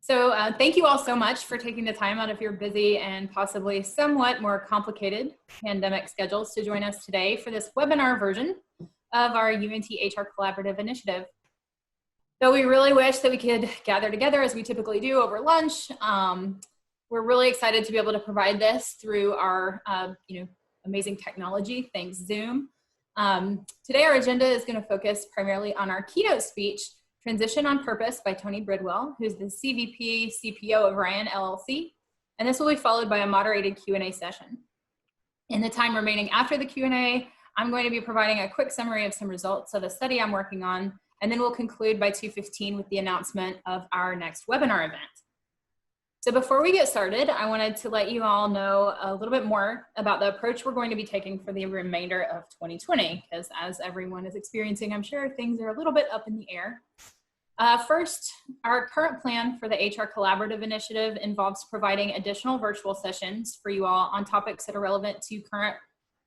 Thank you all so much for taking the time out of your busy and possibly somewhat more complicated pandemic schedules to join us today for this webinar version of our UNT HR Collaborative Initiative. Though we really wish that we could gather together as we typically do over lunch, we're really excited to be able to provide this through our amazing technology, thanks Zoom. Today our agenda is going to focus primarily on our keynote speech, Transition on Purpose by Tony Bridwell, who's the CVP CPO of Ryan LLC, and this will be followed by a moderated Q&A session. In the time remaining after the Q&A, I'm going to be providing a quick summary of some results of a study I'm working on, and then we'll conclude by 2:15 with the announcement of our next webinar event. So before we get started, I wanted to let you all know a little bit more about the approach we're going to be taking for the remainder of 2020, because as everyone is experiencing, I'm sure things are a little bit up in the air. First, our current plan for the HR Collaborative Initiative involves providing additional virtual sessions for you all on topics that are relevant to current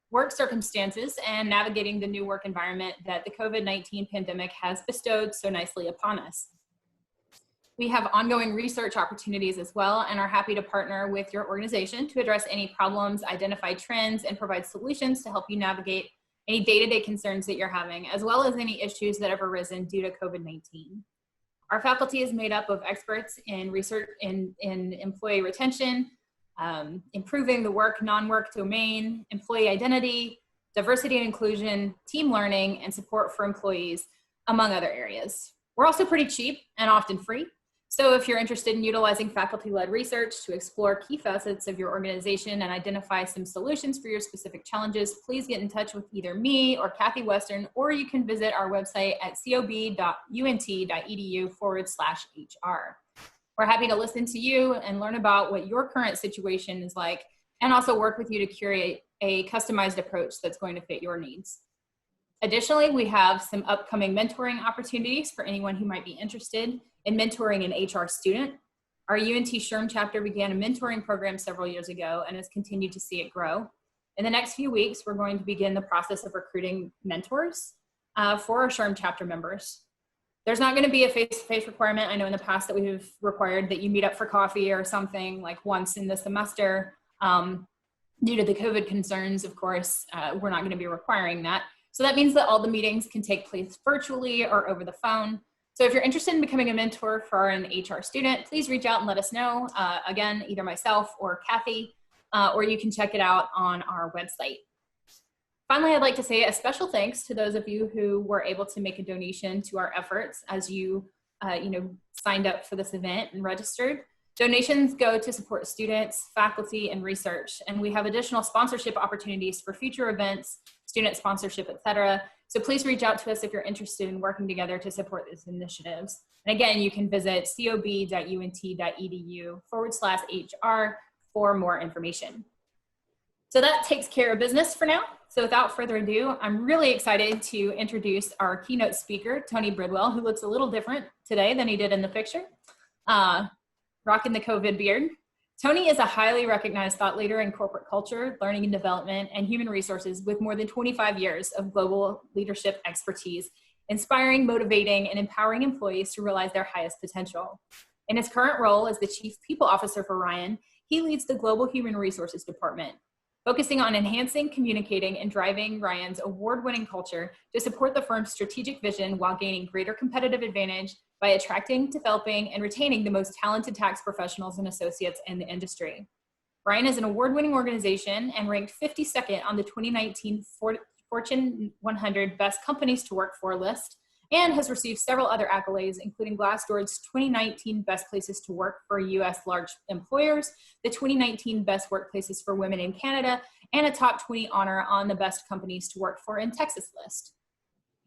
work circumstances and navigating the new work environment that the COVID-19 pandemic has bestowed so nicely upon us. We have ongoing research opportunities as well and are happy to partner with your organization to address any problems, identify trends, and provide solutions to help you navigate any day-to-day concerns that you're having, as well as any issues that have arisen due to COVID-19. Our faculty is made up of experts in research in employee retention, improving the work, non-work domain, employee identity, diversity and inclusion, team learning, and support for employees, among other areas. We're also pretty cheap and often free. So if you're interested in utilizing faculty-led research to explore key facets of your organization and identify some solutions for your specific challenges, please get in touch with either me or Kathy Western, or you can visit our website at cob.unt.edu/HR. We're happy to listen to you and learn about what your current situation is like, and also work with you to curate a customized approach that's going to fit your needs. Additionally, we have some upcoming mentoring opportunities for anyone who might be interested in mentoring an HR student. Our UNT SHRM chapter began a mentoring program several years ago and has continued to see it grow. In the next few weeks, we're going to begin the process of recruiting mentors for our SHRM chapter members. There's not going to be a face-to-face requirement. I know in the past that we've required that you meet up for coffee or something like once in the semester. Due to the COVID concerns, of course, we're not going to be requiring that. So that means that all the meetings can take place virtually or over the phone. So if you're interested in becoming a mentor for an HR student, please reach out and let us know. Again, either myself or Kathy, or you can check it out on our website. Finally, I'd like to say a special thanks to those of you who were able to make a donation to our efforts as you, signed up for this event and registered. Donations go to support students, faculty, and research, and we have additional sponsorship opportunities for future events, student sponsorship, etc. So please reach out to us if you're interested in working together to support these initiatives. And again, you can visit cob.unt.edu/HR for more information. So that takes care of business for now. So without further ado, I'm really excited to introduce our keynote speaker, Tony Bridwell, who looks a little different today than he did in the picture. Rocking the COVID beard. Tony is a highly recognized thought leader in corporate culture, learning and development, and human resources with more than 25 years of global leadership expertise, inspiring, motivating, and empowering employees to realize their highest potential. In his current role as the Chief People Officer for Ryan, he leads the Global Human Resources Department, focusing on enhancing, communicating, and driving Ryan's award-winning culture to support the firm's strategic vision while gaining greater competitive advantage by attracting, developing, and retaining the most talented tax professionals and associates in the industry. Ryan is an award-winning organization and ranked 52nd on the 2019 Fortune 100 Best Companies to Work For list, and has received several other accolades, including Glassdoor's 2019 Best Places to Work for U.S. Large Employers, the 2019 Best Workplaces for Women in Canada, and a top 20 honor on the Best Companies to Work For in Texas list.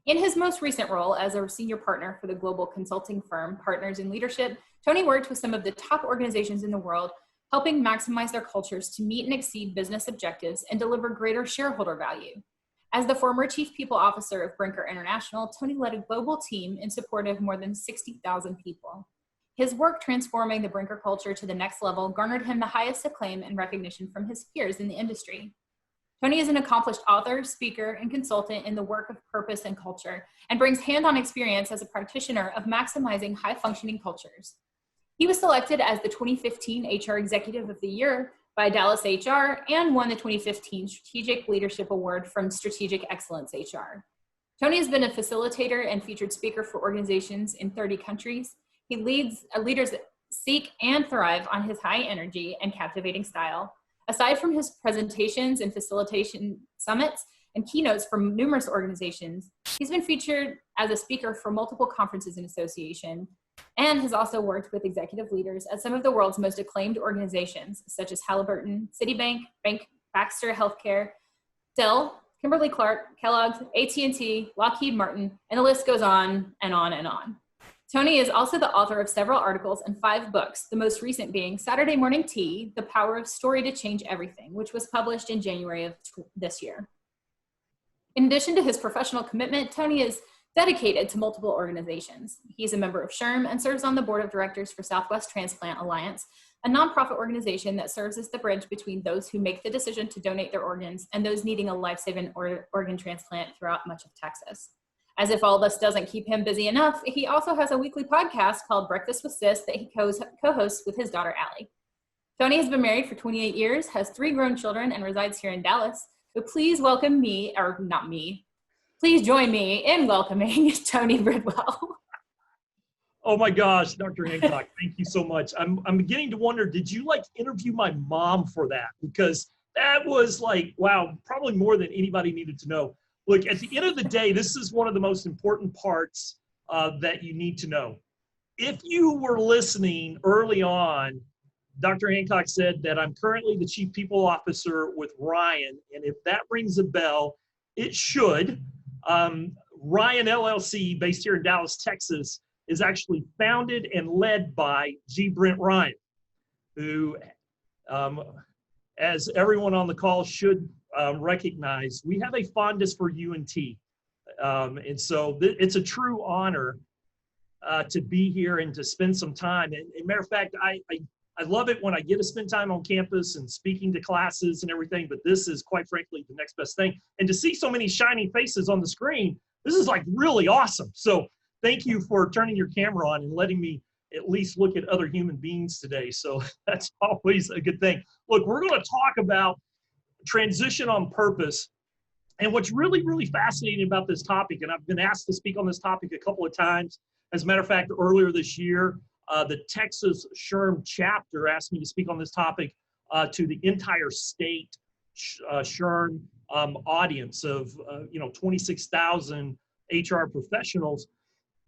In his most recent role as a senior partner for the global consulting firm Partners in Leadership, Tony worked with some of the top organizations in the world, helping maximize their cultures to meet and exceed business objectives and deliver greater shareholder value. As the former Chief People Officer of Brinker International, Tony led a global team in support of more than 60,000 people. His work transforming the Brinker culture to the next level garnered him the highest acclaim and recognition from his peers in the industry. Tony is an accomplished author, speaker, and consultant in the work of purpose and culture, and brings hand-on experience as a practitioner of maximizing high-functioning cultures. He was selected as the 2015 HR Executive of the Year by Dallas HR and won the 2015 Strategic Leadership Award from Strategic Excellence HR. Tony has been a facilitator and featured speaker for organizations in 30 countries. He leads leaders seek and thrive on his high energy and captivating style. Aside from his presentations and facilitation summits and keynotes from numerous organizations, he's been featured as a speaker for multiple conferences and associations, and has also worked with executive leaders at some of the world's most acclaimed organizations, such as Halliburton, Citibank, Baxter Healthcare, Dell, Kimberly-Clark, Kellogg's, AT&T, Lockheed Martin, and the list goes on and on and on. Tony is also the author of several articles and 5 books, the most recent being Saturday Morning Tea, The Power of Story to Change Everything, which was published in January of this year. In addition to his professional commitment, Tony is dedicated to multiple organizations. He's a member of SHRM and serves on the board of directors for Southwest Transplant Alliance, a nonprofit organization that serves as the bridge between those who make the decision to donate their organs and those needing a life-saving organ transplant throughout much of Texas. As if all this doesn't keep him busy enough, he also has a weekly podcast called Breakfast with Sis that he co-hosts with his daughter, Allie. Tony has been married for 28 years, has 3 grown children, and resides here in Dallas. So please welcome me, or not me, please join me in welcoming Tony Bridwell. Oh my gosh, Dr. Hancock, thank you so much. I'm beginning to wonder, did you interview my mom for that? Because that was wow, probably more than anybody needed to know. Look, at the end of the day, this is one of the most important parts that you need to know. If you were listening early on, Dr. Hancock said that I'm currently the Chief People Officer with Ryan, and if that rings a bell, it should. Ryan LLC, based here in Dallas, Texas, is actually founded and led by G. Brent Ryan, who, as everyone on the call should recognize, we have a fondness for UNT. And so it's a true honor to be here and to spend some time. And as a matter of fact, I love it when I get to spend time on campus and speaking to classes and everything, but this is quite frankly the next best thing. And to see so many shiny faces on the screen, this is really awesome. So thank you for turning your camera on and letting me at least look at other human beings today. So that's always a good thing. Look, we're going to talk about transition on purpose. And what's really, really fascinating about this topic, and I've been asked to speak on this topic a couple of times. As a matter of fact, earlier this year, the Texas SHRM chapter asked me to speak on this topic to the entire state SHRM audience of 26,000 HR professionals.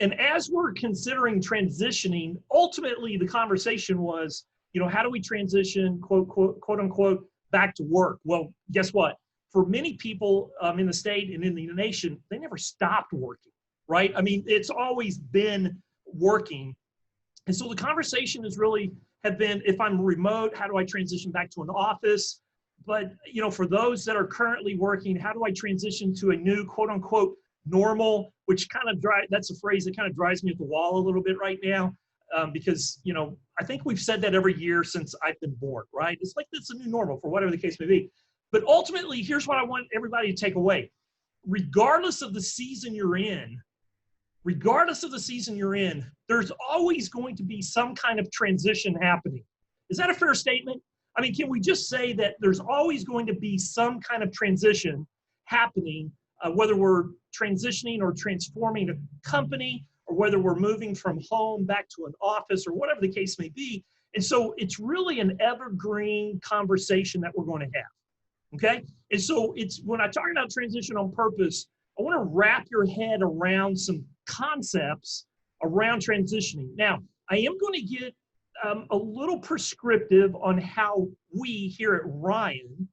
And as we're considering transitioning, ultimately the conversation was, how do we transition, quote unquote, back to work? Well, guess what? For many people in the state and in the nation, they never stopped working, right? I mean, it's always been working. And so the conversation has really have been, if I'm remote, how do I transition back to an office? But, for those that are currently working, how do I transition to a new, quote unquote, normal, which that's a phrase that kind of drives me at the wall a little bit right now. Because, I think we've said that every year since I've been born, right? It's like it's a new normal for whatever the case may be. But ultimately, here's what I want everybody to take away. Regardless of the season you're in, there's always going to be some kind of transition happening. Is that a fair statement? I mean, can we just say that there's always going to be some kind of transition happening, whether we're transitioning or transforming a company, or whether we're moving from home back to an office, or whatever the case may be. And so it's really an evergreen conversation that we're going to have, okay? And so when I talk about transition on purpose, I want to wrap your head around some concepts around transitioning. Now, I am going to get a little prescriptive on how we here at Ryan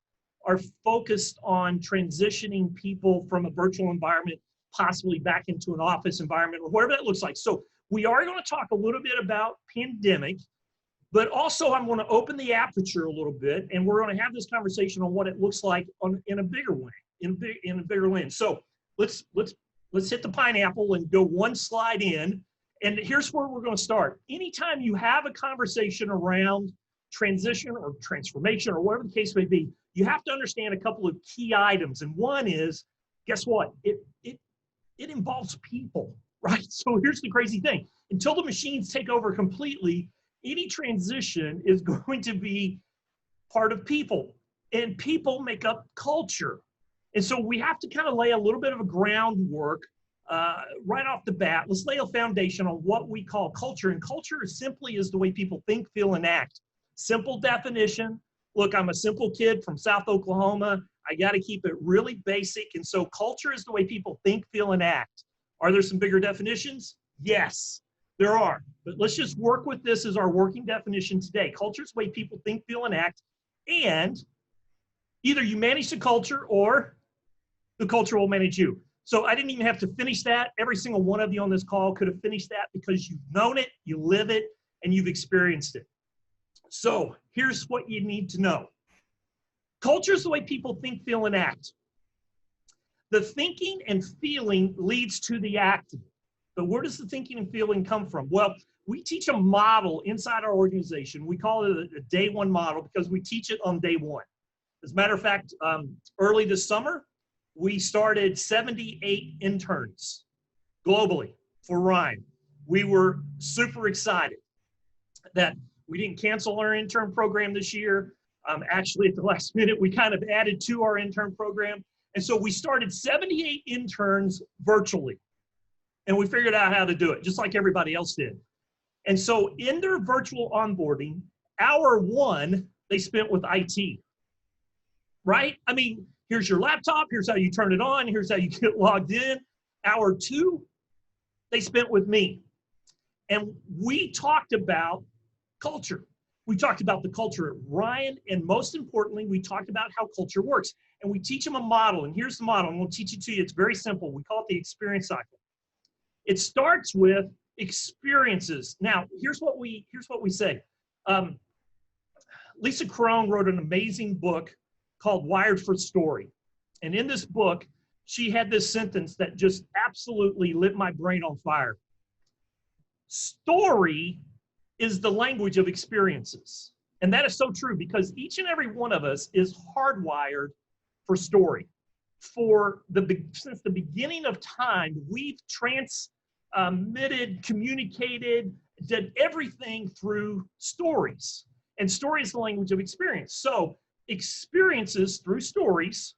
are focused on transitioning people from a virtual environment possibly back into an office environment, or whatever that looks like. So we are going to talk a little bit about pandemic, but also I'm going to open the aperture a little bit, and we're going to have this conversation on what it looks like in a bigger way, in a bigger lens. So let's hit the pineapple and go one slide in. And here's where we're going to start. Anytime you have a conversation around transition or transformation or whatever the case may be, you have to understand a couple of key items. And one is, guess what? It involves people, right? So here's the crazy thing. Until the machines take over completely, any transition is going to be part of people, and people make up culture. And so we have to kind of lay a little bit of a groundwork right off the bat. Let's lay a foundation on what we call culture. And culture simply is the way people think, feel, and act. Simple definition. Look, I'm a simple kid from South Oklahoma. I got to keep it really basic. And so culture is the way people think, feel, and act. Are there some bigger definitions? Yes, there are. But let's just work with this as our working definition today. Culture is the way people think, feel, and act. And either you manage the culture or the culture will manage you. So I didn't even have to finish that. Every single one of you on this call could have finished that because you've known it, you live it, and you've experienced it. So here's what you need to know. Culture is the way people think, feel, and act. The thinking and feeling leads to the acting. But where does the thinking and feeling come from? Well, we teach a model inside our organization. We call it a day one model because we teach it on day one. As a matter of fact, early this summer, we started 78 interns globally for Rhyme. We were super excited that we didn't cancel our intern program this year. Actually, at the last minute, we kind of added to our intern program. And so we started 78 interns virtually. And we figured out how to do it, just like everybody else did. And so in their virtual onboarding, hour one, they spent with IT, right? I mean, here's your laptop, here's how you turn it on, here's how you get logged in. Hour two, they spent with me. And we talked about culture. We talked about the culture at Ryan, and most importantly, we talked about how culture works. And we teach them a model, and here's the model, and we'll teach it to you. It's very simple. We call it the experience cycle. It starts with experiences. Now, here's what we say. Lisa Crone wrote an amazing book called Wired for Story. And in this book, she had this sentence that just absolutely lit my brain on fire. Story is the language of experiences. And that is so true because each and every one of us is hardwired for story. Since the beginning of time, we've transmitted, communicated, did everything through stories. And story is the language of experience. So experiences through stories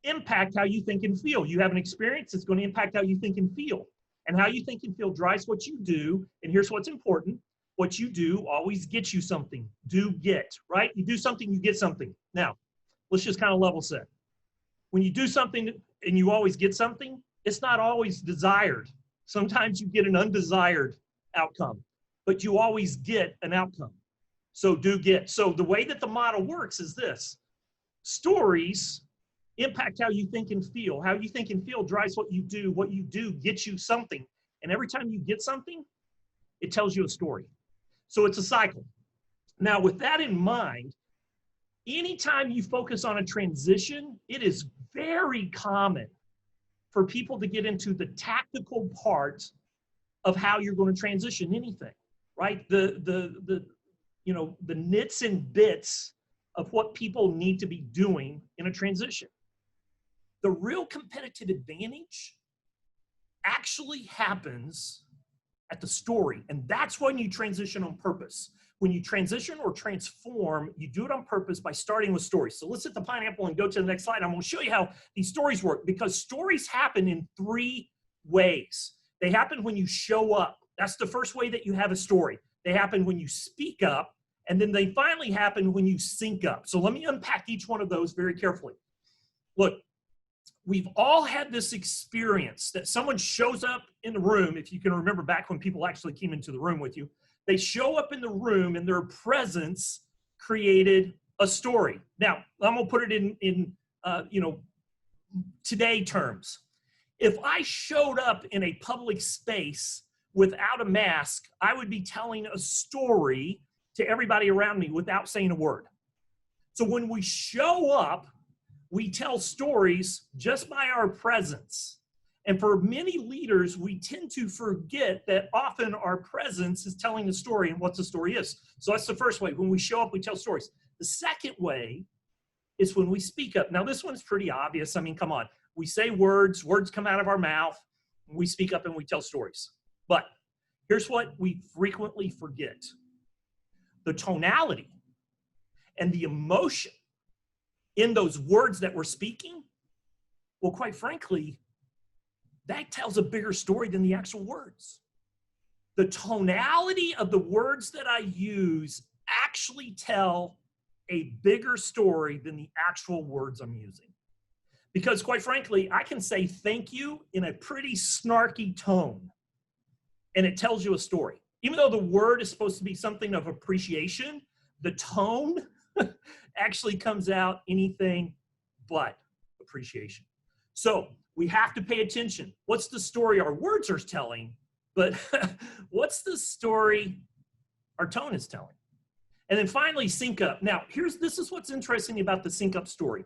impact how you think and feel. You have an experience, it's going to impact how you think and feel. And how you think and feel drives what you do. And here's what's important. What you do always gets you something. Do get, right? You do something, you get something. Now, let's just kind of level set. When you do something and you always get something, it's not always desired. Sometimes you get an undesired outcome, but you always get an outcome. So do get. So the way that the model works is this. Stories impact how you think and feel. How you think and feel drives what you do. What you do gets you something. And every time you get something, it tells you a story. So it's a cycle. Now, with that in mind, anytime you focus on a transition, it is very common for people to get into the tactical part of how you're going to transition anything, right? The nits and bits of what people need to be doing in a transition. The real competitive advantage actually happens at the story, and that's when you transition on purpose. When you transition or transform, you do it on purpose by starting with stories. So let's hit the pineapple and go to the next slide. I'm going to show you how these stories work because stories happen in three ways. They happen when you show up. That's the first way that you have a story. They happen when you speak up, and then they finally happen when you sync up. So let me unpack each one of those very carefully. Look, we've all had this experience that someone shows up in the room. If you can remember back when people actually came into the room with you, they show up in the room and their presence created a story. Now, I'm gonna put it in today terms. If I showed up in a public space without a mask, I would be telling a story to everybody around me without saying a word. So when we show up, we tell stories just by our presence. And for many leaders, we tend to forget that often our presence is telling the story and what the story is. So that's the first way. When we show up, we tell stories. The second way is when we speak up. Now, this one's pretty obvious. I mean, come on. We say words come out of our mouth, and we speak up and we tell stories. But here's what we frequently forget. the tonality and the emotion in those words that we're speaking, well, quite frankly, that tells a bigger story than the actual words. The tonality of the words that I use actually tell a bigger story than the actual words I'm using. Because quite frankly, I can say thank you in a pretty snarky tone, and it tells you a story. Even though the word is supposed to be something of appreciation, the tone actually comes out anything but appreciation. So we have to pay attention. What's the story our words are telling, but what's the story our tone is telling? And then finally, sync up. Now, this is what's interesting about the sync up story.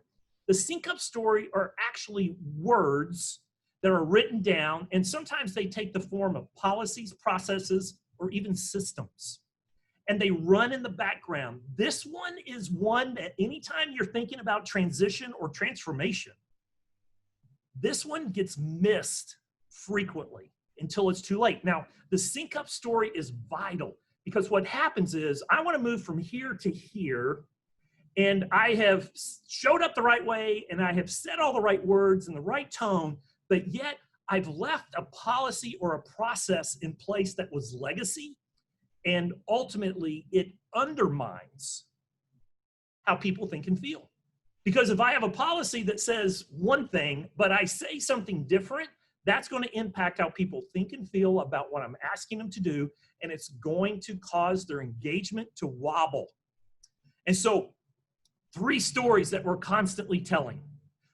The sync up story are actually words that are written down, and sometimes they take the form of policies, processes, or even systems. And they run in the background. This one is one that anytime you're thinking about transition or transformation, this one gets missed frequently until it's too late. Now, the sync up story is vital because what happens is I want to move from here to here, and I have showed up the right way, and I have said all the right words in the right tone, but yet I've left a policy or a process in place that was legacy, and ultimately it undermines how people think and feel. Because if I have a policy that says one thing, but I say something different, that's going to impact how people think and feel about what I'm asking them to do, and it's going to cause their engagement to wobble. And so 3 stories that we're constantly telling.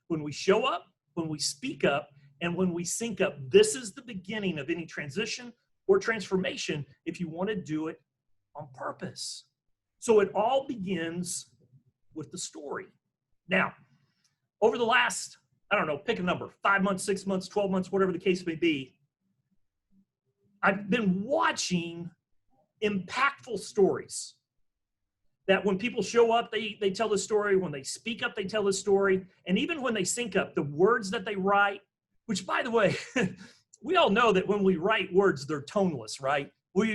When we show up, when we speak up, and when we sync up, this is the beginning of any transition or transformation if you want to do it on purpose. So it all begins with the story. Now, over the last, I don't know, pick a number, 5 months, 6 months, 12 months, whatever the case may be, I've been watching impactful stories that when people show up, they tell the story. When they speak up, they tell the story. And even when they sync up, the words that they write, which by the way, we all know that when we write words, they're toneless, right?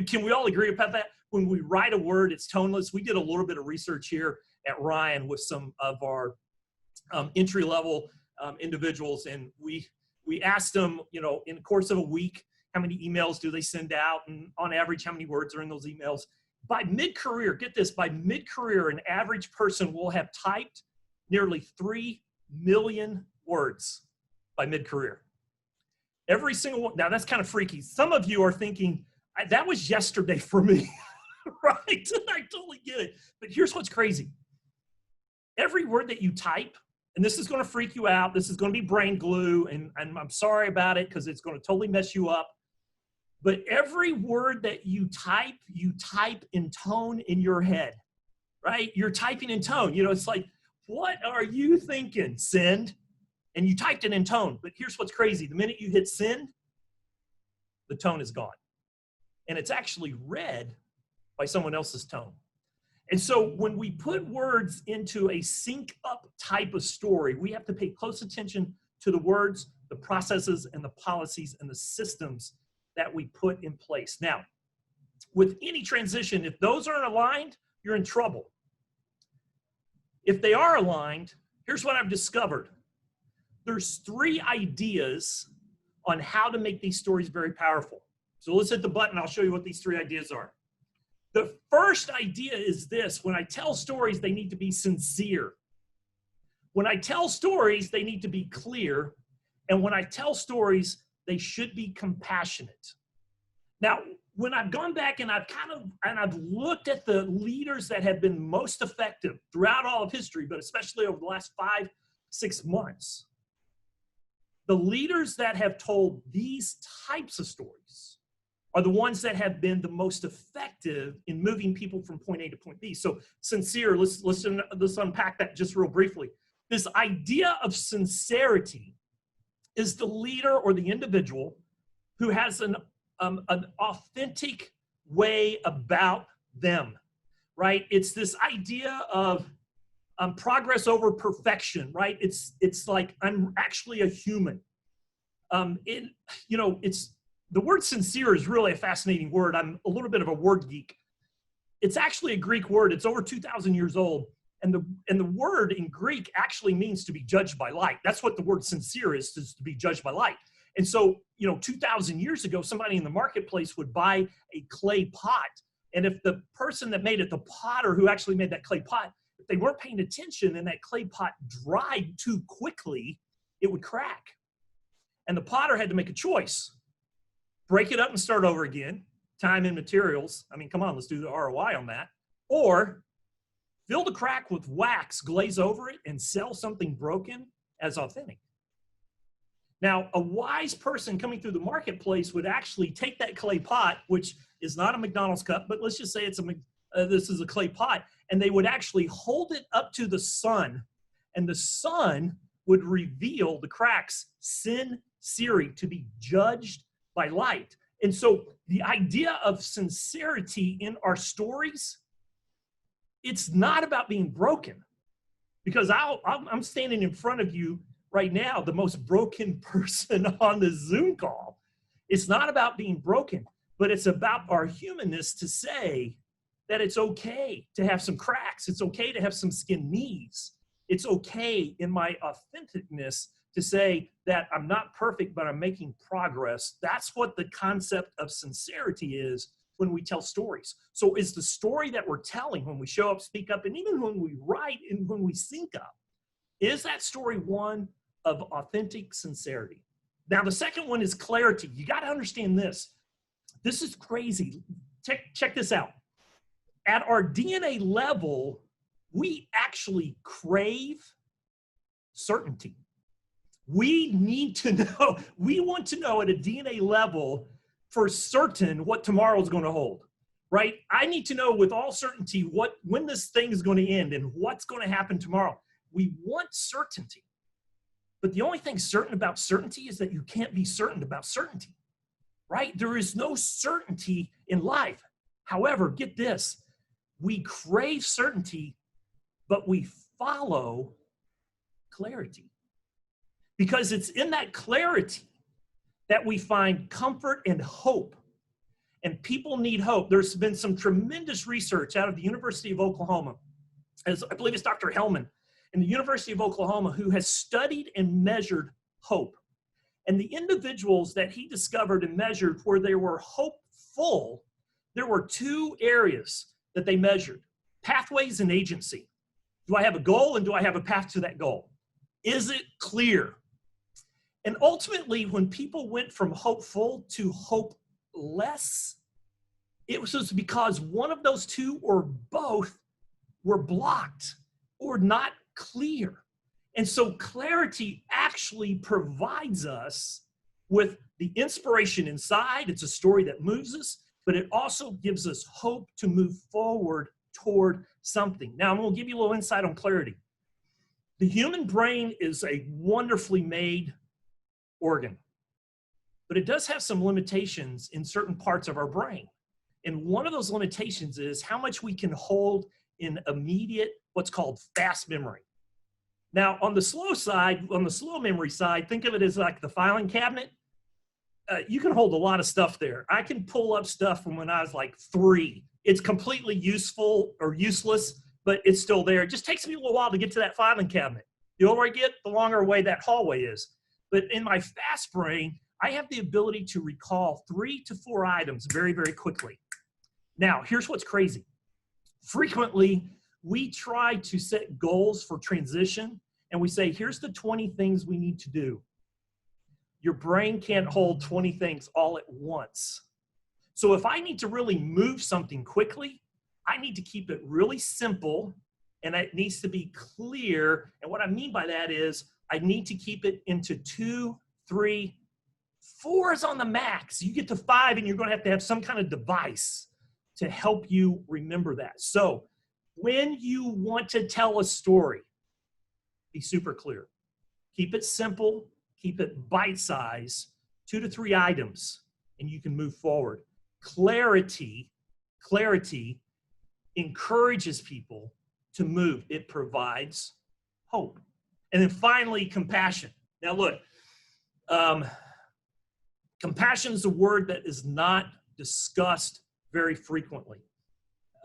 Can we all agree about that? When we write a word, it's toneless. We did a little bit of research here at Ryan with some of our entry-level individuals, and we asked them, in the course of a week, how many emails do they send out, and on average, how many words are in those emails. By mid-career, get this, by mid-career, an average person will have typed nearly 3 million words by mid-career. Every single one. Now, that's kind of freaky. Some of you are thinking, that was yesterday for me, right? I totally get it. But here's what's crazy. Every word that you type, and this is going to freak you out, this is going to be brain glue, and I'm sorry about it because it's going to totally mess you up. But every word that you type in tone in your head, right? You're typing in tone. It's like, what are you thinking? Send. And you typed it in tone. But here's what's crazy. The minute you hit send, the tone is gone. And it's actually read by someone else's tone. And so when we put words into a sync up type of story, we have to pay close attention to the words, the processes, and the policies and the systems that we put in place. Now, with any transition, if those aren't aligned, you're in trouble. If they are aligned, here's what I've discovered. There's 3 ideas on how to make these stories very powerful. So let's hit the button. I'll show you what these 3 ideas are. The first idea is this. When I tell stories, they need to be sincere. When I tell stories, they need to be clear. And when I tell stories, they should be compassionate. Now, when I've gone back and I've looked at the leaders that have been most effective throughout all of history, but especially over the last 5-6 months, the leaders that have told these types of stories are the ones that have been the most effective in moving people from point A to point B. So sincere, let's unpack that just real briefly. This idea of sincerity is the leader or the individual who has an authentic way about them, right? It's this idea of progress over perfection, right? It's like I'm actually a human. It's the word sincere is really a fascinating word. I'm a little bit of a word geek. It's actually a Greek word. It's over 2,000 years old. And the word in Greek actually means to be judged by light. That's what the word sincere is to be judged by light. And so, 2,000 years ago, somebody in the marketplace would buy a clay pot. And if the person that made it, the potter who actually made that clay pot, if they weren't paying attention and that clay pot dried too quickly, it would crack. And the potter had to make a choice. Break it up and start over again. Time and materials. I mean, come on, let's do the ROI on that. Or fill the crack with wax, glaze over it, and sell something broken as authentic. Now, a wise person coming through the marketplace would actually take that clay pot, which is not a McDonald's cup, but let's just say this is a clay pot, and they would actually hold it up to the sun, and the sun would reveal the cracks, sincerity, to be judged by light. And so the idea of sincerity in our stories, it's not about being broken, because I'm standing in front of you right now, the most broken person on the Zoom call. It's not about being broken, but it's about our humanness to say that it's okay to have some cracks. It's okay to have some skin knees. It's okay in my authenticness to say that I'm not perfect, but I'm making progress. That's what the concept of sincerity is when we tell stories. So is the story that we're telling when we show up, speak up, and even when we write and when we sync up, is that story one of authentic sincerity? Now, the second one is clarity. You got to understand this. This is crazy. Check this out. At our DNA level, we actually crave certainty. We need to know, we want to know at a DNA level for certain what tomorrow is going to hold, right? I need to know with all certainty when this thing is going to end and what's going to happen tomorrow. We want certainty. But the only thing certain about certainty is that you can't be certain about certainty, right? There is no certainty in life. However, get this, we crave certainty, but we follow clarity. Because it's in that clarity that we find comfort and hope. And people need hope. There's been some tremendous research out of the University of Oklahoma, as I believe it's Dr. Hellman, in the University of Oklahoma, who has studied and measured hope. And the individuals that he discovered and measured where they were hopeful, there were two areas that they measured: pathways and agency. Do I have a goal and do I have a path to that goal? Is it clear? And ultimately, when people went from hopeful to hopeless, it was because one of those two or both were blocked or not clear. And so clarity actually provides us with the inspiration inside. It's a story that moves us, but it also gives us hope to move forward toward something. Now, I'm going to give you a little insight on clarity. The human brain is a wonderfully made organ, but it does have some limitations in certain parts of our brain. And one of those limitations is how much we can hold in immediate, what's called fast memory. Now, on the slow side, on the slow memory side, think of it as like the filing cabinet. You can hold a lot of stuff there. I can pull up stuff from when I was like 3. It's completely useful or useless, but it's still there. It just takes me a little while to get to that filing cabinet. The older I get, the longer away that hallway is. But in my fast brain, I have the ability to recall 3 to 4 items very, very quickly. Now, here's what's crazy. Frequently, we try to set goals for transition, and we say, here's the 20 things we need to do. Your brain can't hold 20 things all at once. So if I need to really move something quickly, I need to keep it really simple, and it needs to be clear. And what I mean by that is I need to keep it into 2, 3, 4 is on the max. You get to 5, and you're going to have some kind of device to help you remember that. So when you want to tell a story, be super clear. Keep it simple. Keep it bite-sized, 2 to 3 items, and you can move forward. Clarity encourages people to move. It provides hope. And then finally, compassion. Now look, compassion is a word that is not discussed very frequently.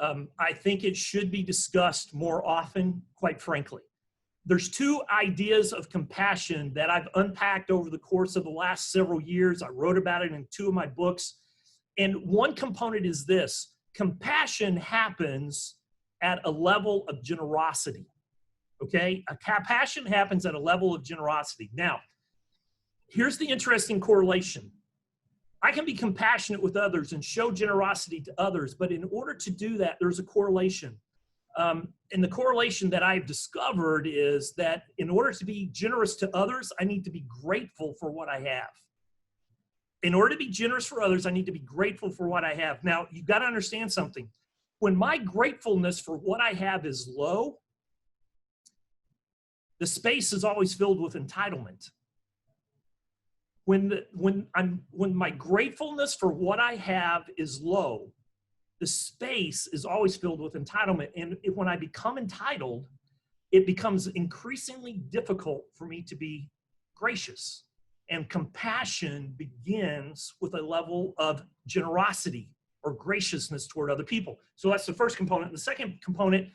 I think it should be discussed more often, quite frankly. There's two ideas of compassion that I've unpacked over the course of the last several years. I wrote about it in 2 of my books. And one component is this: compassion happens at a level of generosity, okay? A compassion happens at a level of generosity. Now, here's the interesting correlation. I can be compassionate with others and show generosity to others, but in order to do that, there's a correlation. And the correlation that I've discovered is that in order to be generous to others, I need to be grateful for what I have. In order to be generous for others, I need to be grateful for what I have. Now, you've got to understand something. When my gratefulness for what I have is low, the space is always filled with entitlement. When my gratefulness for what I have is low, the space is always filled with entitlement. And when I become entitled, it becomes increasingly difficult for me to be gracious. And compassion begins with a level of generosity or graciousness toward other people. So that's the first component. The second component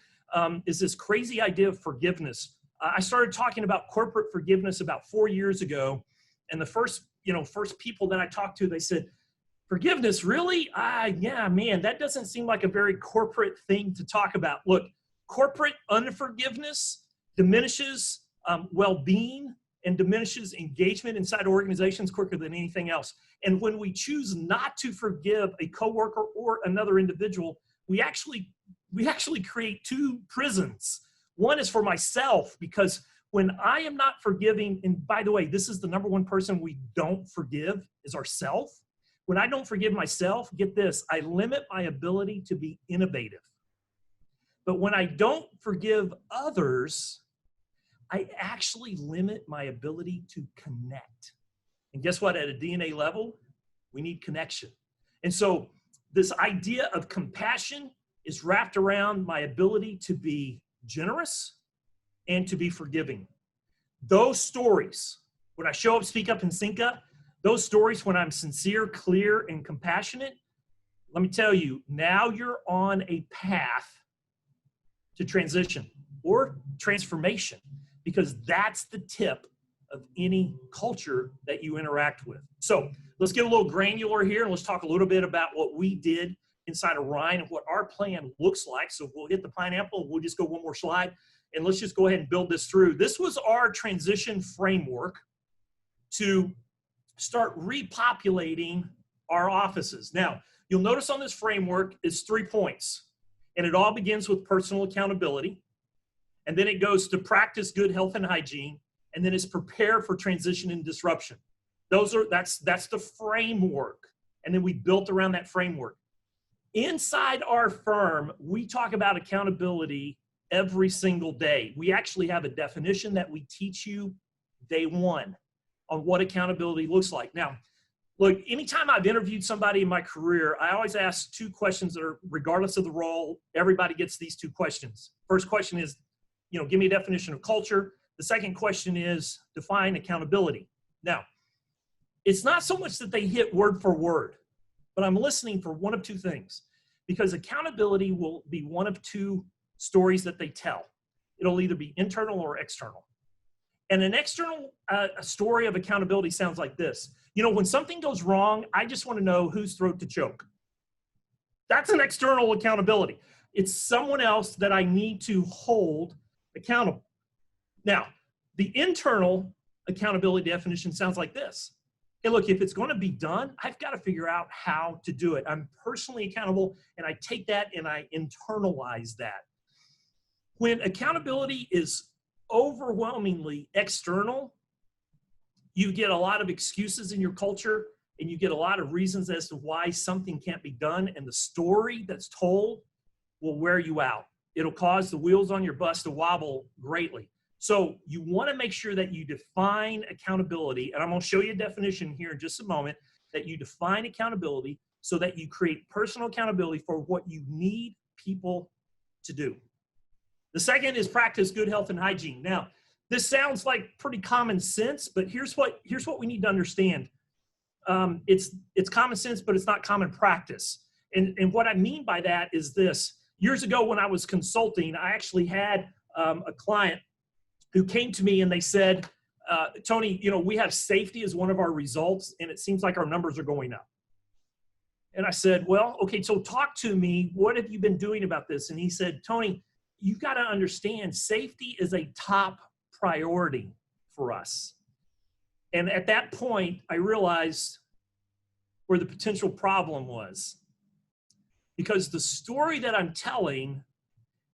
is this crazy idea of forgiveness. I started talking about corporate forgiveness about 4 years ago. And the first people that I talked to, they said, forgiveness, really? Yeah, man, that doesn't seem like a very corporate thing to talk about. Look, corporate unforgiveness diminishes well-being and diminishes engagement inside organizations quicker than anything else. And when we choose not to forgive a coworker or another individual, we actually create 2 prisons. One is for myself, because when I am not forgiving, and by the way, this is the number one person we don't forgive, is ourself. When I don't forgive myself, get this, I limit my ability to be innovative. But when I don't forgive others, I actually limit my ability to connect. And guess what? At a DNA level, we need connection. And so this idea of compassion is wrapped around my ability to be generous and to be forgiving. Those stories, when I show up, speak up, and sync up, those stories when I'm sincere, clear, and compassionate, let me tell you, now you're on a path to transition or transformation, because that's the tip of any culture that you interact with. So let's get a little granular here, and let's talk a little bit about what we did inside of Ryan and what our plan looks like. So we'll hit the pineapple. We'll just go one more slide, and let's just go ahead and build this through. This was our transition framework to start repopulating our offices. Now, you'll notice on this framework is 3 points, and it all begins with personal accountability, and then it goes to practice good health and hygiene, and then it's prepare for transition and disruption. That's the framework, and then we built around that framework. Inside our firm, we talk about accountability every single day. We actually have a definition that we teach you day one on what accountability looks like. Now, look, anytime I've interviewed somebody in my career, I always ask 2 questions that are, regardless of the role, everybody gets these 2 questions. First question is, give me a definition of culture. The second question is, define accountability. Now, it's not so much that they hit word for word, but I'm listening for one of 2 things, because accountability will be one of 2 stories that they tell. It'll either be internal or external. And an external story of accountability sounds like this. When something goes wrong, I just want to know whose throat to choke. That's an external accountability. It's someone else that I need to hold accountable. Now, the internal accountability definition sounds like this. Hey, look, if it's going to be done, I've got to figure out how to do it. I'm personally accountable, and I take that and I internalize that. When accountability is overwhelmingly external, you get a lot of excuses in your culture, and you get a lot of reasons as to why something can't be done, and the story that's told will wear you out. It'll cause the wheels on your bus to wobble greatly. So you want to make sure that you define accountability, and I'm going to show you a definition here in just a moment, that you define accountability so that you create personal accountability for what you need people to do. The second is practice good health and hygiene. Now, this sounds like pretty common sense, but here's what we need to understand. It's common sense, but it's not common practice. And what I mean by that is this. Years ago when I was consulting, I actually had a client who came to me and they said, Tony, we have safety as one of our results and it seems like our numbers are going up. And I said, well, okay, so talk to me. What have you been doing about this? And he said, Tony, you've got to understand safety is a top priority for us. And at that point, I realized where the potential problem was. Because the story that I'm telling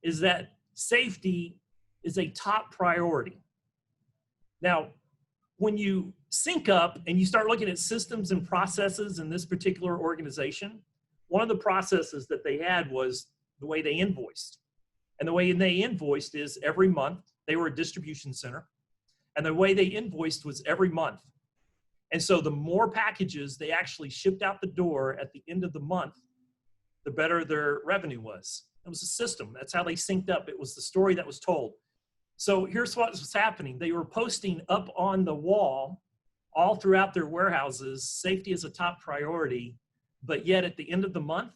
is that safety is a top priority. Now, when you sync up and you start looking at systems and processes in this particular organization, one of the processes that they had was the way they invoiced. And the way they invoiced is every month. They were a distribution center. And the way they invoiced was every month. And so the more packages they actually shipped out the door at the end of the month, the better their revenue was. It was a system. That's how they synced up. It was the story that was told. So here's what was happening. They were posting up on the wall all throughout their warehouses, safety is a top priority, but yet at the end of the month,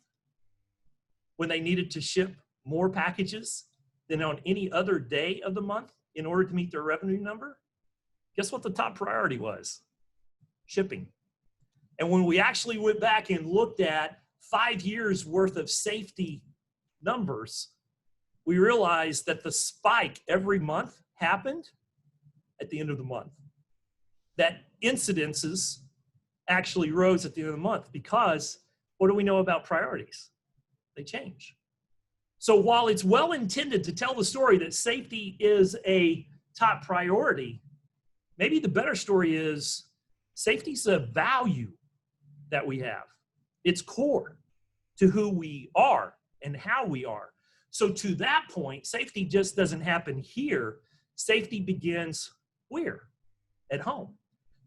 when they needed to ship more packages than on any other day of the month in order to meet their revenue number, guess what the top priority was? Shipping. And when we actually went back and looked at 5 years worth of safety numbers, we realized that the spike every month happened at the end of the month. That incidences actually rose at the end of the month because what do we know about priorities? They change. So while it's well intended to tell the story that safety is a top priority, maybe the better story is safety is a value that we have. It's core to who we are and how we are. So to that point, safety just doesn't happen here. Safety begins where? At home.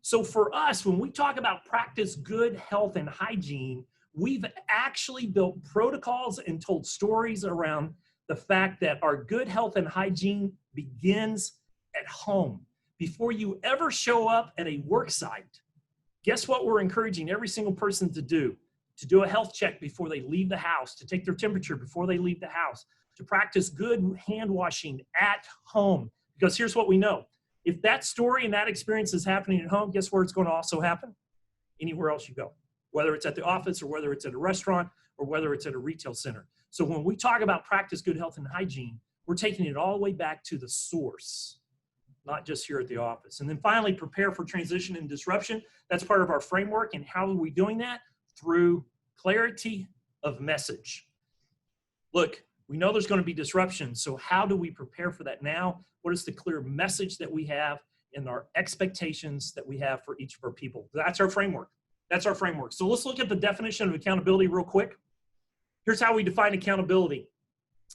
So for us, when we talk about practice good health and hygiene, we've actually built protocols and told stories around the fact that our good health and hygiene begins at home. Before you ever show up at a work site, guess what we're encouraging every single person to do? To do a health check before they leave the house, to take their temperature before they leave the house, to practice good hand washing at home. Because here's what we know. If that story and that experience is happening at home, guess where it's going to also happen? Anywhere else you go, whether it's at the office or whether it's at a restaurant or whether it's at a retail center. So when we talk about practice good health and hygiene, we're taking it all the way back to the source, not just here at the office. And then finally, prepare for transition and disruption. That's part of our framework. And how are we doing that? Through clarity of message. Look, we know there's going to be disruption. So how do we prepare for that now? What is the clear message that we have and our expectations that we have for each of our people? That's our framework. That's our framework. So let's look at the definition of accountability real quick. Here's how we define accountability.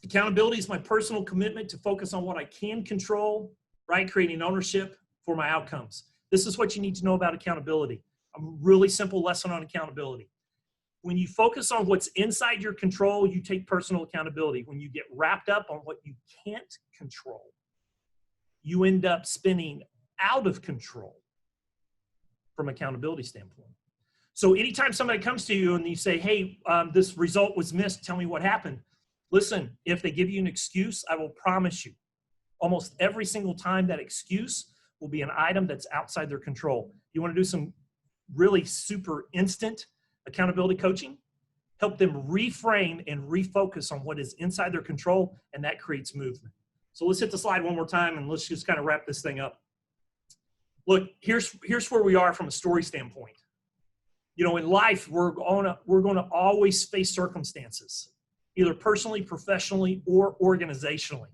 Accountability is my personal commitment to focus on what I can control, right? Creating ownership for my outcomes. This is what you need to know about accountability. A really simple lesson on accountability. When you focus on what's inside your control, you take personal accountability. When you get wrapped up on what you can't control, you end up spinning out of control from accountability standpoint. So anytime somebody comes to you and you say, hey, this result was missed, tell me what happened. Listen, if they give you an excuse, I will promise you, almost every single time that excuse will be an item that's outside their control. You want to do some really super instant accountability coaching? Help them reframe and refocus on what is inside their control, and that creates movement. So let's hit the slide one more time and let's just kind of wrap this thing up. Look, here's where we are from a story standpoint. You know, in life, we're going to always face circumstances, either personally, professionally, or organizationally.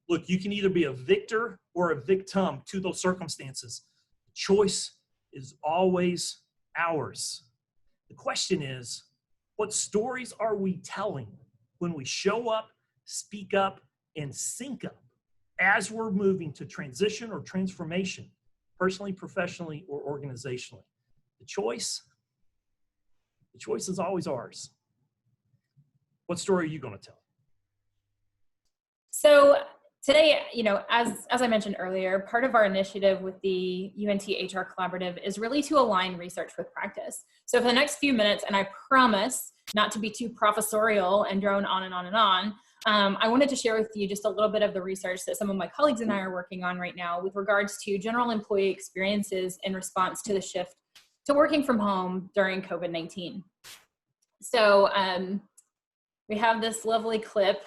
Look, you can either be a victor or a victim to those circumstances. The choice is always ours. The question is, what stories are we telling when we show up, speak up, and sync up as we're moving to transition or transformation, personally, professionally, or organizationally? The choice is always ours. What story are you going to tell? So Today, as I mentioned earlier, part of our initiative with the UNT HR Collaborative is really to align research with practice. So for the next few minutes, and I promise not to be too professorial and drone on and on and on, I wanted to share with you just a little bit of the research that some of my colleagues and I are working on right now with regards to general employee experiences in response to the shift to working from home during COVID-19. So we have this lovely clip.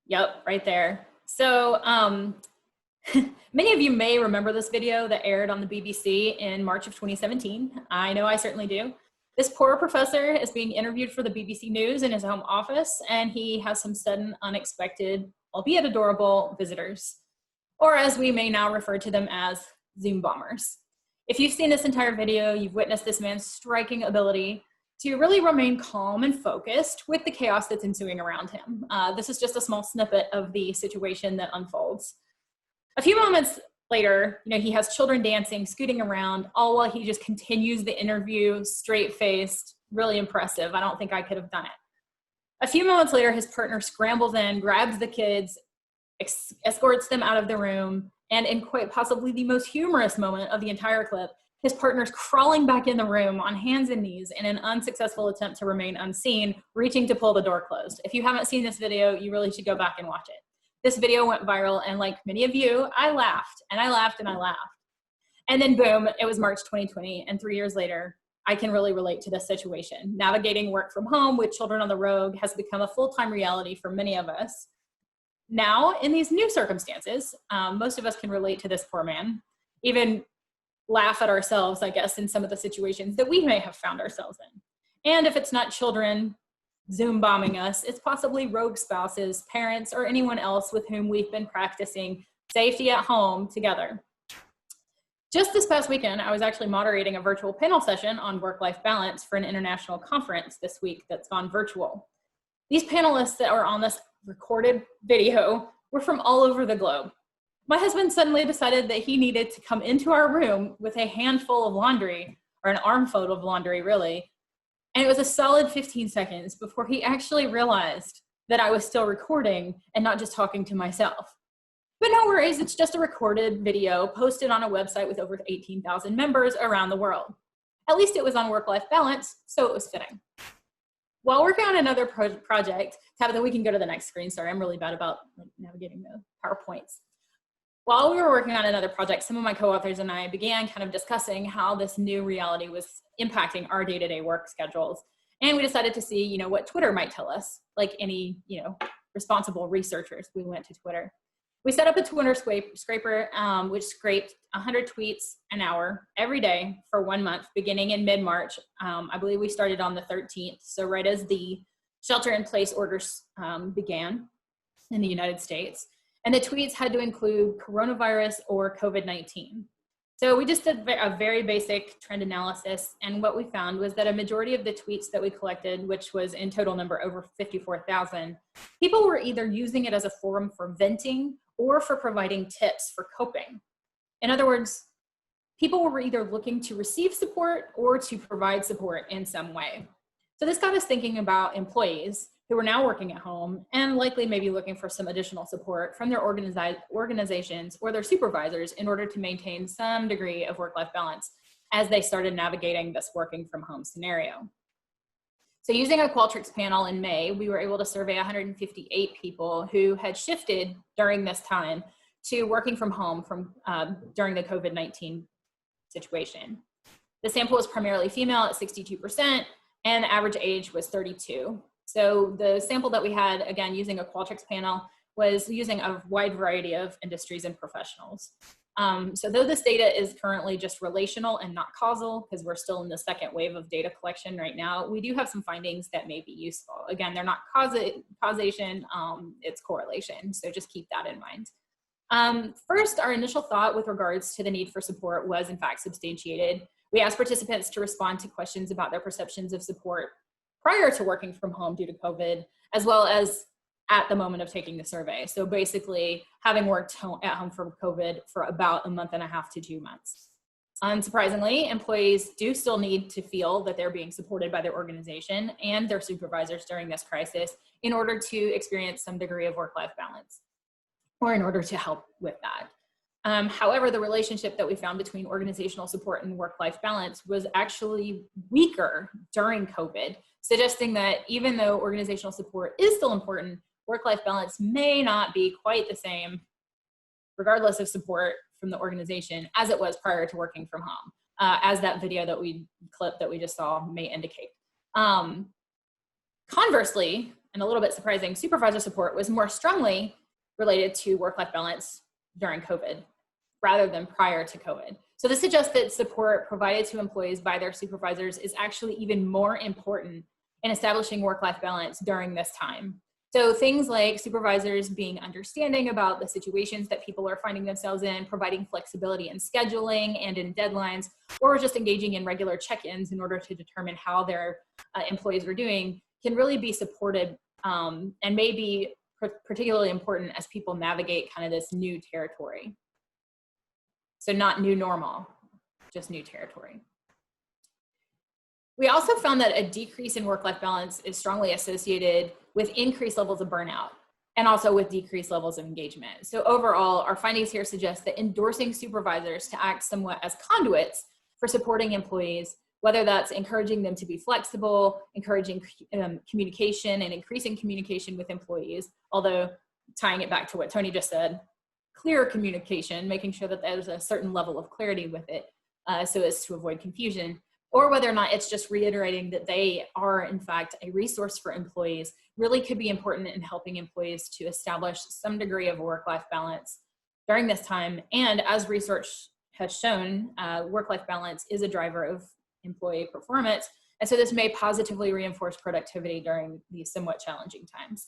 Yep, right there. So many of you may remember this video that aired on the BBC in March of 2017. I know I certainly do. This poor professor is being interviewed for the BBC News in his home office, and he has some sudden, unexpected, albeit adorable, visitors, or as we may now refer to them as Zoom bombers. If you've seen this entire video, you've witnessed this man's striking ability to really remain calm and focused with the chaos that's ensuing around him. This is just a small snippet of the situation that unfolds. A few moments later, he has children dancing, scooting around, all while he just continues the interview, straight-faced, really impressive. I don't think I could have done it. A few moments later, his partner scrambles in, grabs the kids, escorts them out of the room, and in quite possibly the most humorous moment of the entire clip, his partner's crawling back in the room on hands and knees in an unsuccessful attempt to remain unseen, reaching to pull the door closed. If you haven't seen this video, you really should go back and watch it. This video went viral, and like many of you, I laughed, and I laughed, and I laughed. And then boom, it was March 2020, and 3 years later, I can really relate to this situation. Navigating work from home with children on the road has become a full-time reality for many of us. Now, in these new circumstances, most of us can relate to this poor man, even laugh at ourselves, I guess, in some of the situations that we may have found ourselves in. And if it's not children Zoom bombing us, it's possibly rogue spouses, parents, or anyone else with whom we've been practicing safety at home together. Just this past weekend, I was actually moderating a virtual panel session on work-life balance for an international conference this week that's gone virtual. These panelists that are on this recorded video were from all over the globe. My husband suddenly decided that he needed to come into our room with a handful of laundry, or an armful of laundry, really. And it was a solid 15 seconds before he actually realized that I was still recording and not just talking to myself. But no worries, it's just a recorded video posted on a website with over 18,000 members around the world. At least it was on work-life balance, so it was fitting. While working on another project, Tabitha, we can go to the next screen. Sorry, I'm really bad about navigating the PowerPoints. While we were working on another project, some of my co-authors and I began kind of discussing how this new reality was impacting our day-to-day work schedules. And we decided to see, what Twitter might tell us. Like any, responsible researchers, we went to Twitter. We set up a Twitter scraper, which scraped 100 tweets an hour every day for 1 month, beginning in mid-March. I believe we started on the 13th, so right as the shelter-in-place orders began in the United States. And the tweets had to include coronavirus or COVID-19. So we just did a very basic trend analysis, and what we found was that a majority of the tweets that we collected, which was in total number over 54,000, people were either using it as a forum for venting or for providing tips for coping. In other words, people were either looking to receive support or to provide support in some way. So this got us thinking about employees who are now working at home and likely maybe looking for some additional support from their organizations or their supervisors in order to maintain some degree of work-life balance as they started navigating this working from home scenario. So using a Qualtrics panel in May, we were able to survey 158 people who had shifted during this time to working from home during the COVID-19 situation. The sample was primarily female at 62%, and the average age was 32. So the sample that we had, again, using a Qualtrics panel, was using a wide variety of industries and professionals. So though this data is currently just relational and not causal, because we're still in the second wave of data collection right now, we do have some findings that may be useful. Again, they're not causation, it's correlation. So just keep that in mind. First, our initial thought with regards to the need for support was in fact substantiated. We asked participants to respond to questions about their perceptions of support prior to working from home due to COVID, as well as at the moment of taking the survey. So basically having worked at home from COVID for about 1.5 to 2 months. Unsurprisingly, employees do still need to feel that they're being supported by their organization and their supervisors during this crisis in order to experience some degree of work-life balance, or in order to help with that. However, the relationship that we found between organizational support and work-life balance was actually weaker during COVID, suggesting that even though organizational support is still important, work-life balance may not be quite the same, regardless of support from the organization, as it was prior to working from home, as that video clip that we just saw may indicate. Conversely, and a little bit surprising, supervisor support was more strongly related to work-life balance during COVID rather than prior to COVID. So this suggests that support provided to employees by their supervisors is actually even more important in establishing work-life balance during this time. So things like supervisors being understanding about the situations that people are finding themselves in, providing flexibility in scheduling and in deadlines, or just engaging in regular check-ins in order to determine how their employees are doing, can really be supported and may be particularly important as people navigate kind of this new territory. So not new normal, just new territory. We also found that a decrease in work-life balance is strongly associated with increased levels of burnout and also with decreased levels of engagement. So overall, our findings here suggest that endorsing supervisors to act somewhat as conduits for supporting employees, whether that's encouraging them to be flexible, encouraging communication and increasing communication with employees, although tying it back to what Tony just said, clear communication, making sure that there's a certain level of clarity with it so as to avoid confusion, or whether or not it's just reiterating that they are in fact a resource for employees, really could be important in helping employees to establish some degree of work-life balance during this time. And as research has shown, work-life balance is a driver of employee performance. And so this may positively reinforce productivity during these somewhat challenging times.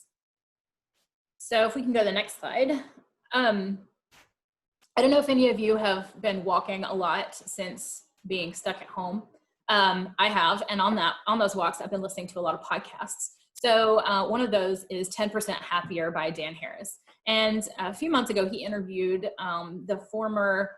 So if we can go to the next slide. I don't know if any of you have been walking a lot since being stuck at home. I have, and on those walks, I've been listening to a lot of podcasts. So one of those is 10% Happier by Dan Harris. And a few months ago, he interviewed the former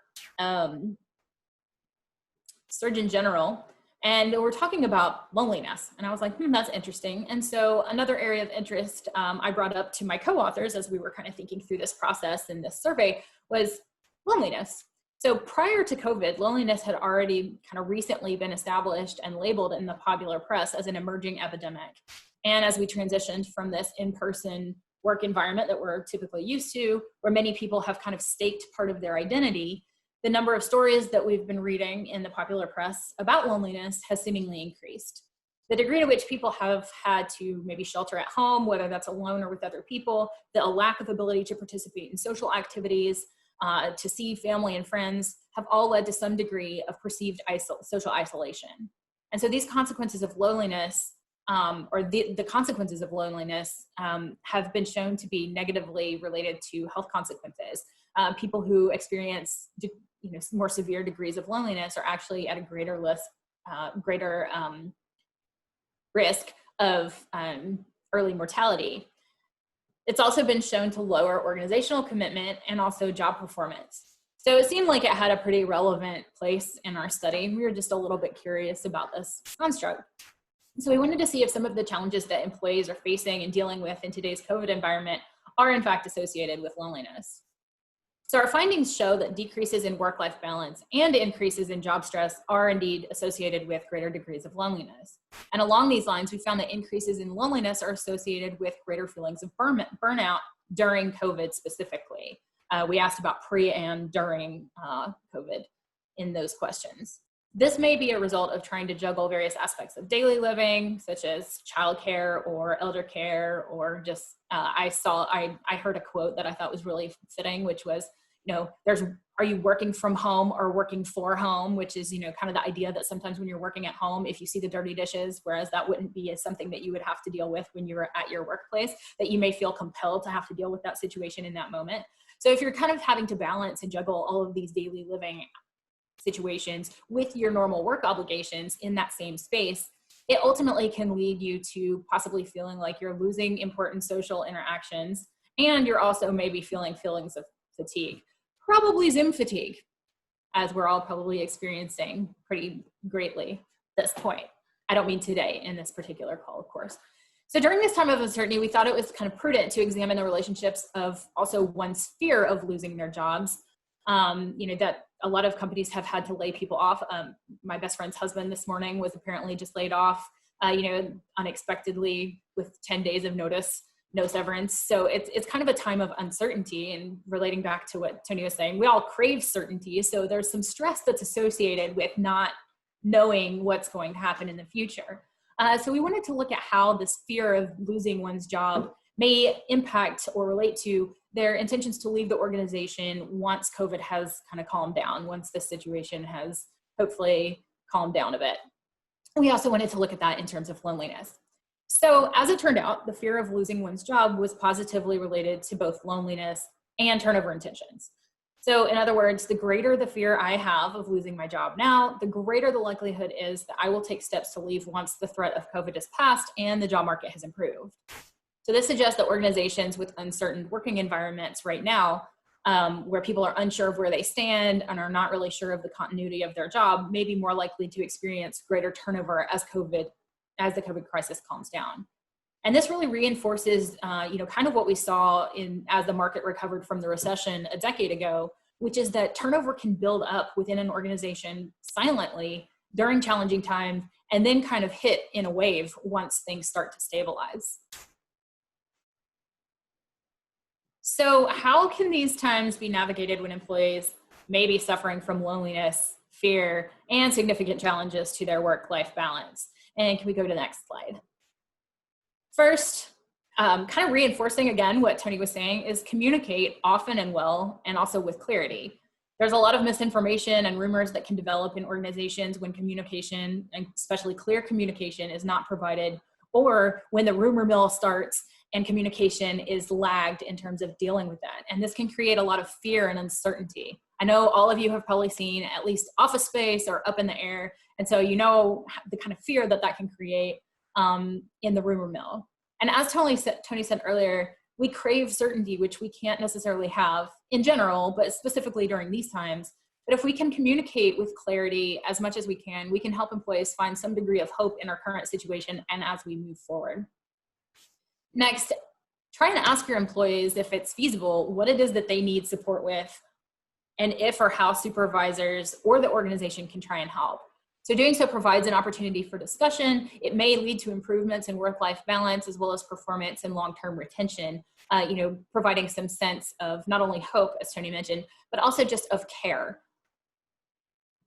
Surgeon General, and we're talking about loneliness. And I was like, that's interesting. And so another area of interest I brought up to my co-authors as we were kind of thinking through this process and this survey was loneliness. So prior to COVID, loneliness had already kind of recently been established and labeled in the popular press as an emerging epidemic. And as we transitioned from this in-person work environment that we're typically used to, where many people have kind of staked part of their identity, the number of stories that we've been reading in the popular press about loneliness has seemingly increased. The degree to which people have had to maybe shelter at home, whether that's alone or with other people, the lack of ability to participate in social activities, to see family and friends, have all led to some degree of perceived social isolation. And so these consequences of loneliness, or the consequences of loneliness, have been shown to be negatively related to health consequences. People who experience more severe degrees of loneliness are actually at a greater risk of early mortality. It's also been shown to lower organizational commitment and also job performance. So it seemed like it had a pretty relevant place in our study. We were just a little bit curious about this construct. So we wanted to see if some of the challenges that employees are facing and dealing with in today's COVID environment are in fact associated with loneliness. So our findings show that decreases in work-life balance and increases in job stress are indeed associated with greater degrees of loneliness. And along these lines, we found that increases in loneliness are associated with greater feelings of burnout during COVID specifically. We asked about pre and during COVID in those questions. This may be a result of trying to juggle various aspects of daily living, such as childcare or elder care, or just, I heard a quote that I thought was really fitting, which was, are you working from home or working for home, which is, kind of the idea that sometimes when you're working at home, if you see the dirty dishes, whereas that wouldn't be something that you would have to deal with when you're at your workplace, that you may feel compelled to have to deal with that situation in that moment. So if you're kind of having to balance and juggle all of these daily living situations with your normal work obligations in that same space, it ultimately can lead you to possibly feeling like you're losing important social interactions, and you're also maybe feeling feelings of fatigue, probably Zoom fatigue. as we're all probably experiencing pretty greatly at this point. I don't mean today in this particular call, of course. So during this time of uncertainty, we thought it was kind of prudent to examine the relationships of also one's fear of losing their jobs. That a lot of companies have had to lay people off. My best friend's husband this morning was apparently just laid off, unexpectedly with 10 days of notice, no severance. So it's kind of a time of uncertainty, and relating back to what Tony was saying, we all crave certainty. So there's some stress that's associated with not knowing what's going to happen in the future. So we wanted to look at how this fear of losing one's job may impact or relate to their intentions to leave the organization once COVID has kind of calmed down, once the situation has hopefully calmed down a bit. We also wanted to look at that in terms of loneliness. So as it turned out, the fear of losing one's job was positively related to both loneliness and turnover intentions. So in other words, the greater the fear I have of losing my job now, the greater the likelihood is that I will take steps to leave once the threat of COVID is passed and the job market has improved. So this suggests that organizations with uncertain working environments right now, where people are unsure of where they stand and are not really sure of the continuity of their job, may be more likely to experience greater turnover as the COVID crisis calms down. And this really reinforces, kind of what we saw as the market recovered from the recession a decade ago, which is that turnover can build up within an organization silently during challenging times and then kind of hit in a wave once things start to stabilize. So how can these times be navigated when employees may be suffering from loneliness, fear, and significant challenges to their work-life balance? And can we go to the next slide? First, kind of reinforcing again what Tony was saying is communicate often and well, and also with clarity. There's a lot of misinformation and rumors that can develop in organizations when communication, and especially clear communication, is not provided, or when the rumor mill starts and communication is lagged in terms of dealing with that. And this can create a lot of fear and uncertainty. I know all of you have probably seen at least Office Space or Up in the Air, and so you know the kind of fear that can create in the rumor mill. And as Tony said earlier, we crave certainty, which we can't necessarily have in general, but specifically during these times. But if we can communicate with clarity as much as we can help employees find some degree of hope in our current situation and as we move forward. Next, try and ask your employees, if it's feasible, what it is that they need support with, and if or how supervisors or the organization can try and help. So doing so provides an opportunity for discussion. It may lead to improvements in work-life balance as well as performance and long-term retention, providing some sense of not only hope, as Tony mentioned, but also just of care.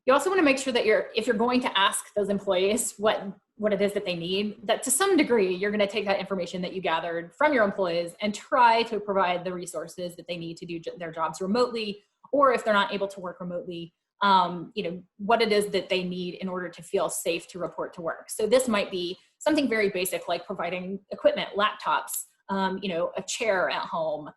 You also want to make sure that if you're going to ask those employees what it is that they need, that to some degree, you're going to take that information that you gathered from your employees and try to provide the resources that they need to do their jobs remotely, or if they're not able to work remotely, what it is that they need in order to feel safe to report to work. So this might be something very basic, like providing equipment, laptops, a chair at home,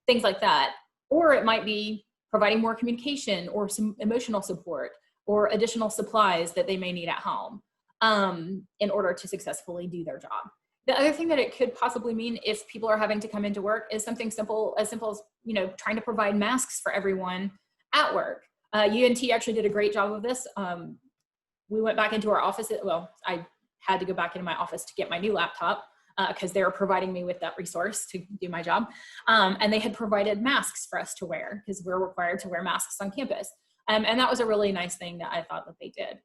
things like that. Or it might be providing more communication or some emotional support or additional supplies that they may need at home in order to successfully do their job. The other thing that it could possibly mean if people are having to come into work is something simple as trying to provide masks for everyone at work. UNT actually did a great job of this. We went back into our office. I had to go back into my office to get my new laptop because they were providing me with that resource to do my job. And they had provided masks for us to wear because we're required to wear masks on campus. And that was a really nice thing that I thought that they did.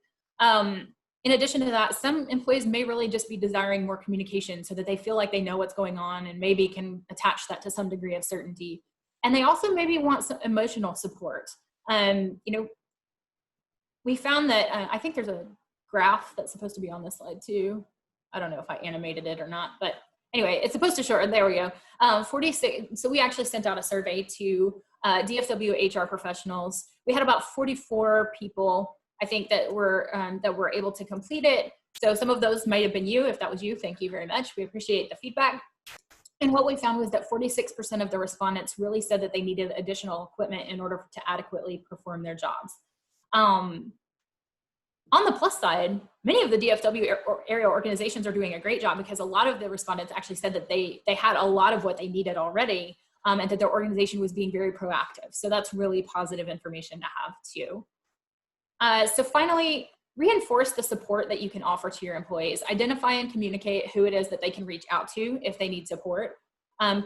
In addition to that, some employees may really just be desiring more communication so that they feel like they know what's going on and maybe can attach that to some degree of certainty. And they also maybe want some emotional support. We found that, I think there's a graph that's supposed to be on this slide too. I don't know if I animated it or not, but anyway, it's supposed to show, there we go. 46, so we actually sent out a survey to DFW HR professionals. We had about 44 people, I think, that were able to complete it. So some of those might have been you. If that was you, thank you very much. We appreciate the feedback. And what we found was that 46% of the respondents really said that they needed additional equipment in order to adequately perform their jobs. On the plus side, many of the DFW area organizations are doing a great job because a lot of the respondents actually said that they had a lot of what they needed already, and that their organization was being very proactive. So that's really positive information to have too. So finally, reinforce the support that you can offer to your employees. Identify and communicate who it is that they can reach out to if they need support.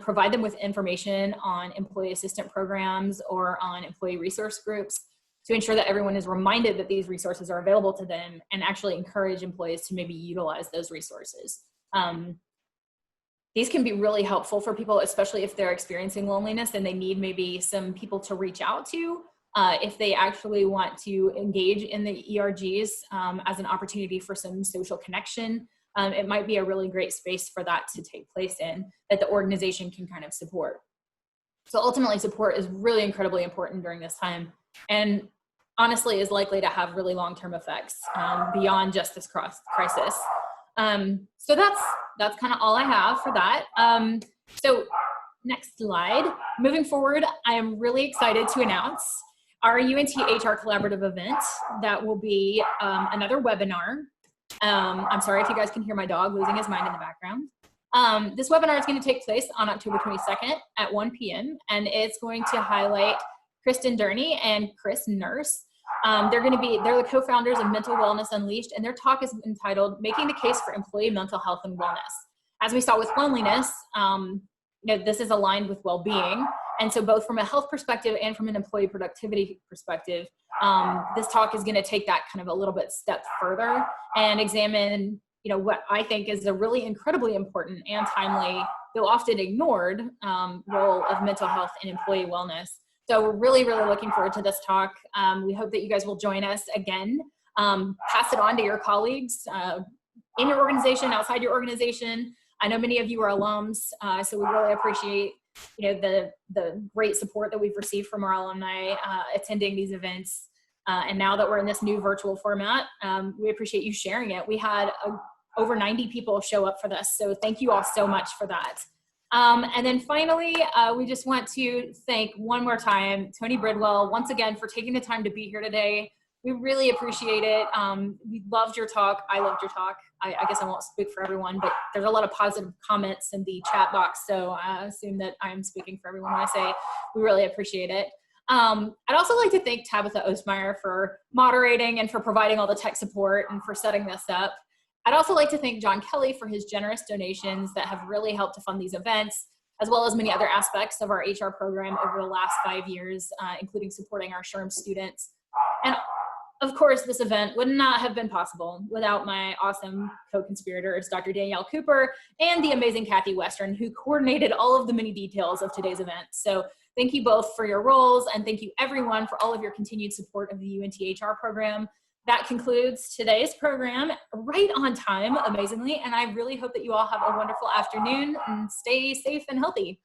Provide them with information on employee assistant programs or on employee resource groups to ensure that everyone is reminded that these resources are available to them, and actually encourage employees to maybe utilize those resources. These can be really helpful for people, especially if they're experiencing loneliness and they need maybe some people to reach out to. If they actually want to engage in the ERGs as an opportunity for some social connection, it might be a really great space for that to take place in, that the organization can kind of support. So ultimately, support is really incredibly important during this time, and honestly is likely to have really long-term effects beyond just this crisis. So that's kind of all I have for that. So next slide. Moving forward, I am really excited to announce our UNT HR Collaborative event. That will be another webinar. I'm sorry if you guys can hear my dog losing his mind in the background. This webinar is going to take place on October 22nd at 1 p.m. and it's going to highlight Kristen Durney and Chris Nurse. They're the co-founders of Mental Wellness Unleashed, and their talk is entitled "Making the Case for Employee Mental Health and Wellness." As we saw with loneliness, this is aligned with well-being. And so both from a health perspective and from an employee productivity perspective, this talk is going to take that kind of a little bit step further and examine, what I think is a really incredibly important and timely, though often ignored, role of mental health and employee wellness. So we're really, really looking forward to this talk. We hope that you guys will join us again. Pass it on to your colleagues in your organization, outside your organization. I know many of you are alums, so we really appreciate the great support that we've received from our alumni attending these events. And now that we're in this new virtual format, we appreciate you sharing it. We had over 90 people show up for this, so thank you all so much for that. And then finally, we just want to thank one more time Tony Bridwell once again for taking the time to be here today. We really appreciate it. We loved your talk. I loved your talk. I guess I won't speak for everyone, but there's a lot of positive comments in the chat box, so I assume that I'm speaking for everyone when I say we really appreciate it. I'd also like to thank Tabitha Ostmeyer for moderating and for providing all the tech support and for setting this up. I'd also like to thank John Kelly for his generous donations that have really helped to fund these events, as well as many other aspects of our HR program over the last 5 years, including supporting our SHRM students. And of course, this event would not have been possible without my awesome co-conspirators, Dr. Danielle Cooper and the amazing Kathy Western, who coordinated all of the many details of today's event. So thank you both for your roles, and thank you everyone for all of your continued support of the UNT HR program. That concludes today's program right on time, amazingly, and I really hope that you all have a wonderful afternoon and stay safe and healthy.